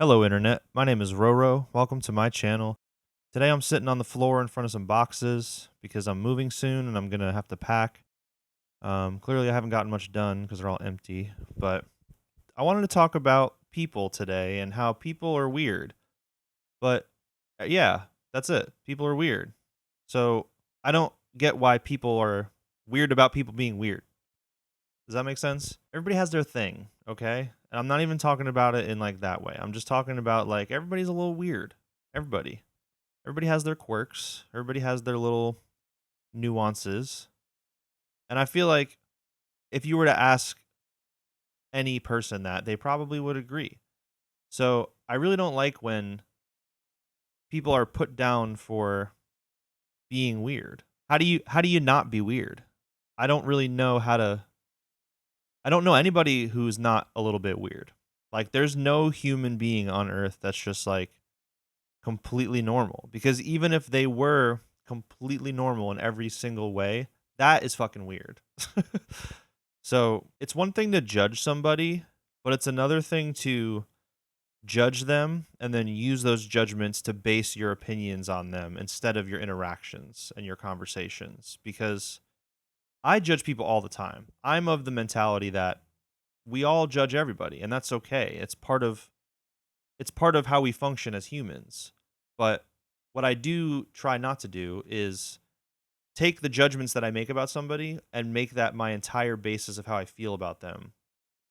Hello, Internet. My name is Roro. Welcome to my channel. Today I'm sitting on the floor in front of some boxes because I'm moving soon and I'm going to have to pack. Clearly, I haven't gotten much done because they're all empty, but I wanted to talk about people today and how people are weird. But yeah, that's it. People are weird. So I don't get why people are weird about people being weird. Does that make sense? Everybody has their thing, okay? And I'm not even talking about it in like that way. I'm just talking about like everybody's a little weird. Everybody. Everybody has their quirks. Everybody has their little nuances. And I feel like if you were to ask any person that, they probably would agree. So I really don't like when people are put down for being weird. How do you not be weird? I don't really know how to I don't know anybody who's not a little bit weird. Like there's no human being on earth that's just like completely normal because even if they were completely normal in every single way, that is fucking weird. So, it's one thing to judge somebody, but it's another thing to judge them and then use those judgments to base your opinions on them instead of your interactions and your conversations because I judge people all the time. I'm of the mentality that we all judge everybody and that's okay. It's part of how we function as humans. But what I do try not to do is take the judgments that I make about somebody and make that my entire basis of how I feel about them,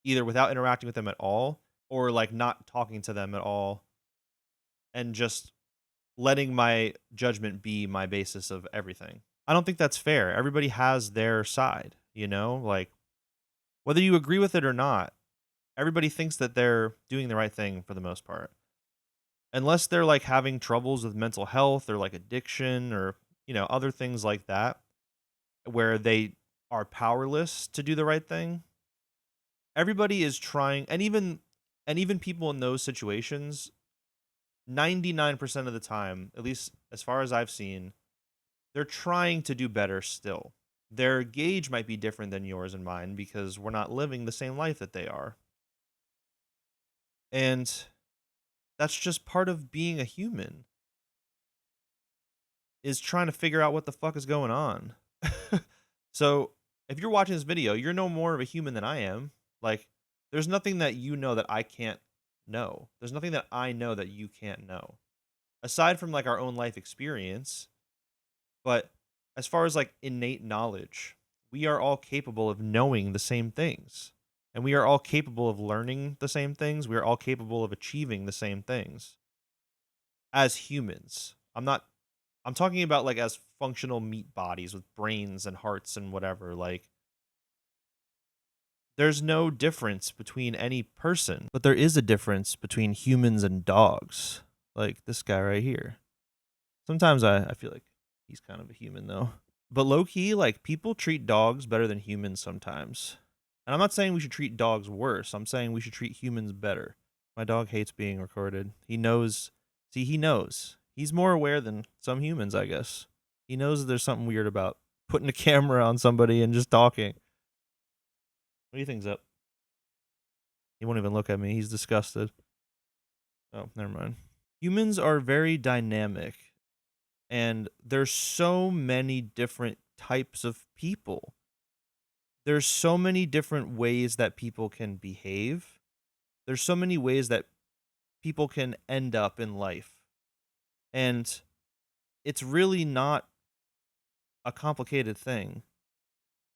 either without interacting with them at all or like not talking to them at all and just letting my judgment be my basis of everything. I don't think that's fair. Everybody has their side, you know? Like whether you agree with it or not, everybody thinks that they're doing the right thing for the most part. Unless they're like having troubles with mental health or like addiction or, other things like that where they are powerless to do the right thing. Everybody is trying and even people in those situations 99% of the time, at least as far as I've seen, they're trying to do better still. Their gauge might be different than yours and mine because we're not living the same life that they are. And that's just part of being a human is trying to figure out what the fuck is going on. So, if you're watching this video, you're no more of a human than I am. Like, there's nothing that you know that I can't know. There's nothing that I know that you can't know. Aside from like our own life experience, but as far as like innate knowledge, we are all capable of knowing the same things. And we are all capable of learning the same things. We are all capable of achieving the same things as humans. I'm talking about like as functional meat bodies with brains and hearts and whatever. Like there's no difference between any person, but there is a difference between humans and dogs. Like this guy right here. Sometimes I feel like he's kind of a human though. But low key, like people treat dogs better than humans sometimes. And I'm not saying we should treat dogs worse. I'm saying we should treat humans better. My dog hates being recorded. He knows. See, he knows. He's more aware than some humans, I guess. He knows that there's something weird about putting a camera on somebody and just talking. What do you think's up? He won't even look at me. He's disgusted. Oh, never mind. Humans are very dynamic, and there's so many different types of people. There's so many different ways that people can behave. There's so many ways that people can end up in life. And it's really not a complicated thing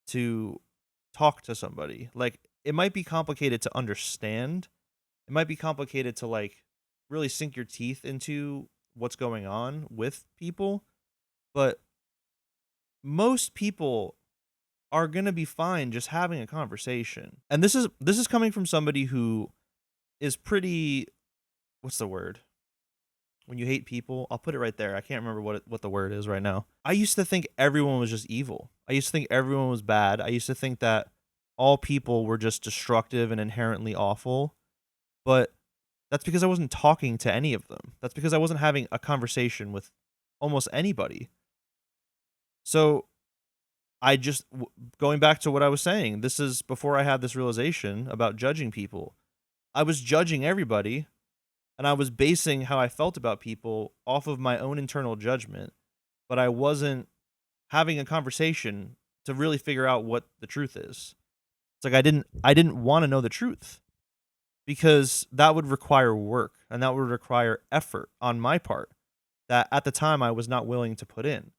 to talk to somebody. Like it might be complicated to understand. It might be complicated to like really sink your teeth into what's going on with people, but most people are going to be fine just having a conversation. And this is coming from somebody who is pretty what's the word? When you hate people, I'll put it right there. I can't remember what the word is right now. I used to think everyone was just evil. I used to think everyone was bad. I used to think that all people were just destructive and inherently awful. But that's because I wasn't talking to any of them. That's because I wasn't having a conversation with almost anybody. So going back to what I was saying, this is before I had this realization about judging people. I was judging everybody And I was basing how I felt about people off of my own internal judgment, but I wasn't having a conversation to really figure out what the truth is. It's like I didn't want to know the truth because that would require work and that would require effort on my part that at the time I was not willing to put in.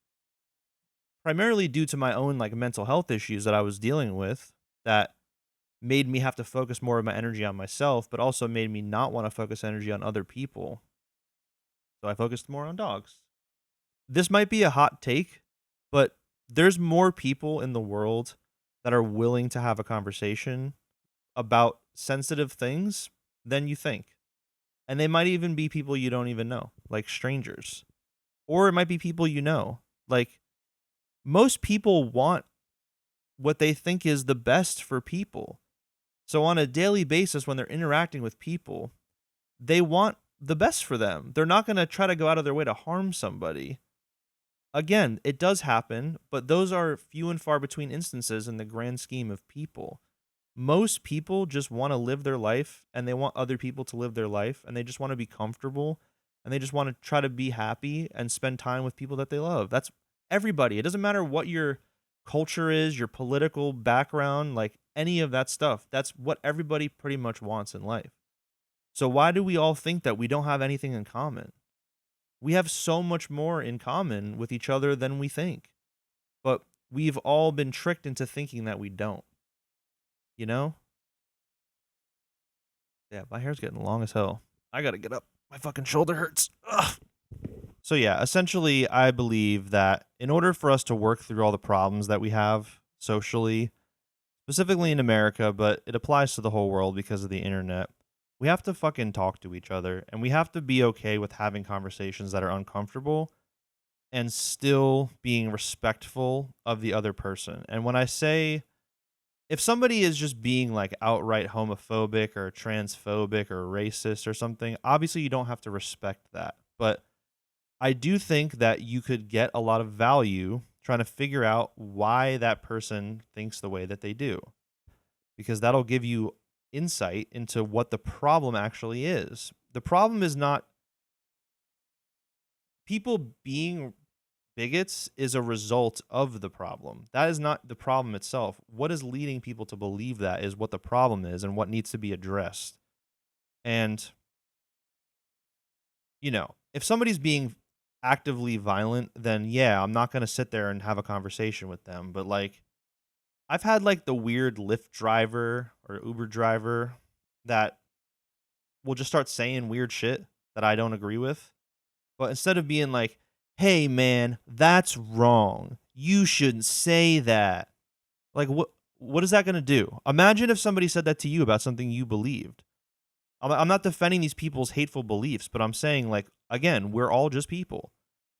Primarily due to my own like mental health issues that I was dealing with that made me have to focus more of my energy on myself, but also made me not want to focus energy on other people. So I focused more on dogs. This might be a hot take, but there's more people in the world that are willing to have a conversation about sensitive things than you think. And they might even be people you don't even know, like strangers. Or it might be people you know. Like most people want what they think is the best for people. So on a daily basis when they're interacting with people, they want the best for them. They're not going to try to go out of their way to harm somebody. Again, it does happen, but those are few and far between instances in the grand scheme of people. Most people just want to live their life and they want other people to live their life and they just want to be comfortable and they just want to try to be happy and spend time with people that they love. That's everybody. It doesn't matter what your culture is, your political background, like any of that stuff. That's what everybody pretty much wants in life. So why do we all think that we don't have anything in common? We have so much more in common with each other than we think. But we've all been tricked into thinking that we don't, you know? Yeah, my hair's getting long as hell. I gotta get up. My fucking shoulder hurts. Ugh. So yeah, essentially, I believe that in order for us to work through all the problems that we have socially, specifically in America, but it applies to the whole world because of the internet, we have to fucking talk to each other and we have to be okay with having conversations that are uncomfortable and still being respectful of the other person. And when I say if somebody is just being like outright homophobic or transphobic or racist or something, obviously you don't have to respect that. But I do think that you could get a lot of value trying to figure out why that person thinks the way that they do, because that'll give you insight into what the problem actually is. The problem is not people being bigots is a result of the problem. That is not the problem itself. What is leading people to believe that is what the problem is and what needs to be addressed. And, if somebody's being actively violent, then yeah, I'm not going to sit there and have a conversation with them. But like, I've had like the weird Lyft driver or Uber driver that will just start saying weird shit that I don't agree with. But instead of being like, hey man, that's wrong. You shouldn't say that. Like what is that going to do? Imagine if somebody said that to you about something you believed. I'm not defending these people's hateful beliefs, but I'm saying like again, we're all just people.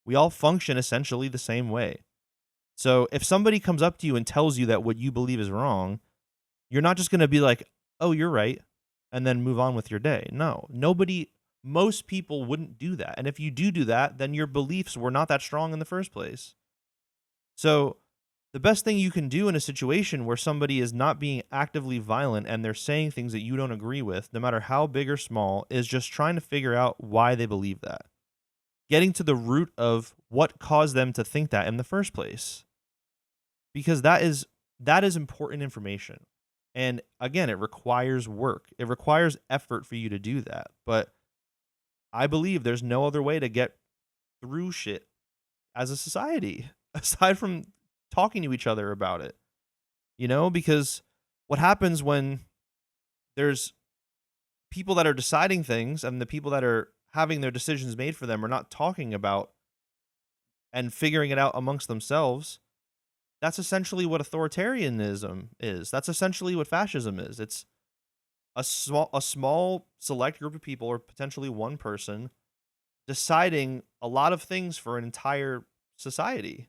We all function essentially the same way. So if somebody comes up to you and tells you that what you believe is wrong, you're not just going to be like, "Oh, you're right," and then move on with your day. No. Most people wouldn't do that. And if you do that, then your beliefs were not that strong in the first place. So, the best thing you can do in a situation where somebody is not being actively violent and they're saying things that you don't agree with, no matter how big or small, is just trying to figure out why they believe that. Getting to the root of what caused them to think that in the first place. Because that is important information. And again, it requires work. It requires effort for you to do that. But I believe there's no other way to get through shit as a society aside from talking to each other about it. Because what happens when there's people that are deciding things and the people that are having their decisions made for them are not talking about and figuring it out amongst themselves, that's essentially what authoritarianism is. That's essentially what fascism is. It's a small select group of people or potentially one person deciding a lot of things for an entire society.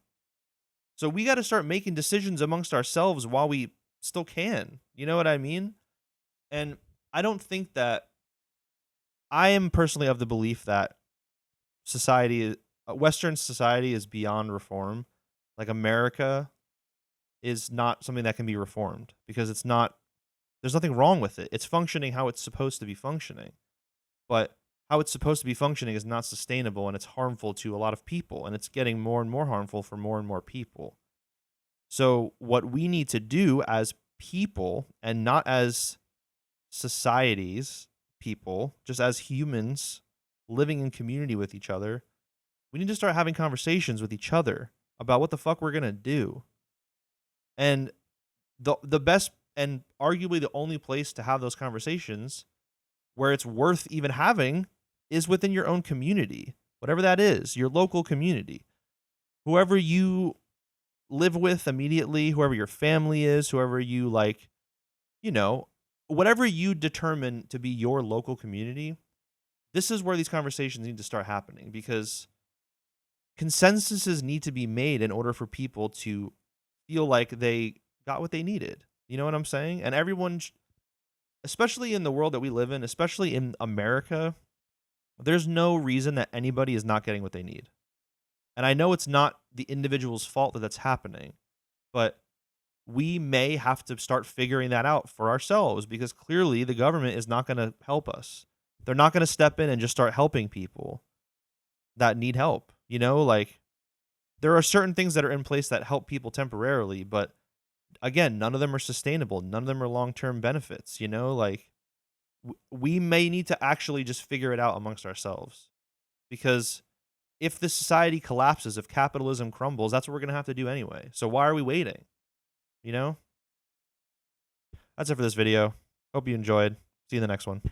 So we got to start making decisions amongst ourselves while we still can. You know what I mean? And I don't think that I am personally of the belief that Western society is beyond reform. Like America is not something that can be reformed because there's nothing wrong with it. It's functioning how it's supposed to be functioning. But how it's supposed to be functioning is not sustainable, and it's harmful to a lot of people, and it's getting more and more harmful for more and more people. So what we need to do as people, and not as societies, people, just as humans living in community with each other, we need to start having conversations with each other about what the fuck we're going to do. And the best and arguably the only place to have those conversations where it's worth even having is within your own community, whatever that is, your local community. Whoever you live with immediately, whoever your family is, whoever you like, you know, whatever you determine to be your local community, this is where these conversations need to start happening, because consensuses need to be made in order for people to feel like they got what they needed. You know what I'm saying? And everyone, especially in the world that we live in, especially in America, there's no reason that anybody is not getting what they need. And I know it's not the individual's fault that that's happening, but we may have to start figuring that out for ourselves, because clearly the government is not going to help us. They're not going to step in and just start helping people that need help. You know, like, there are certain things that are in place that help people temporarily, but again, none of them are sustainable. None of them are long-term benefits, you know, like we may need to actually just figure it out amongst ourselves, because if the society collapses, if capitalism crumbles, that's what we're going to have to do anyway. So why are we waiting? You know? That's it for this video. Hope you enjoyed. See you in the next one.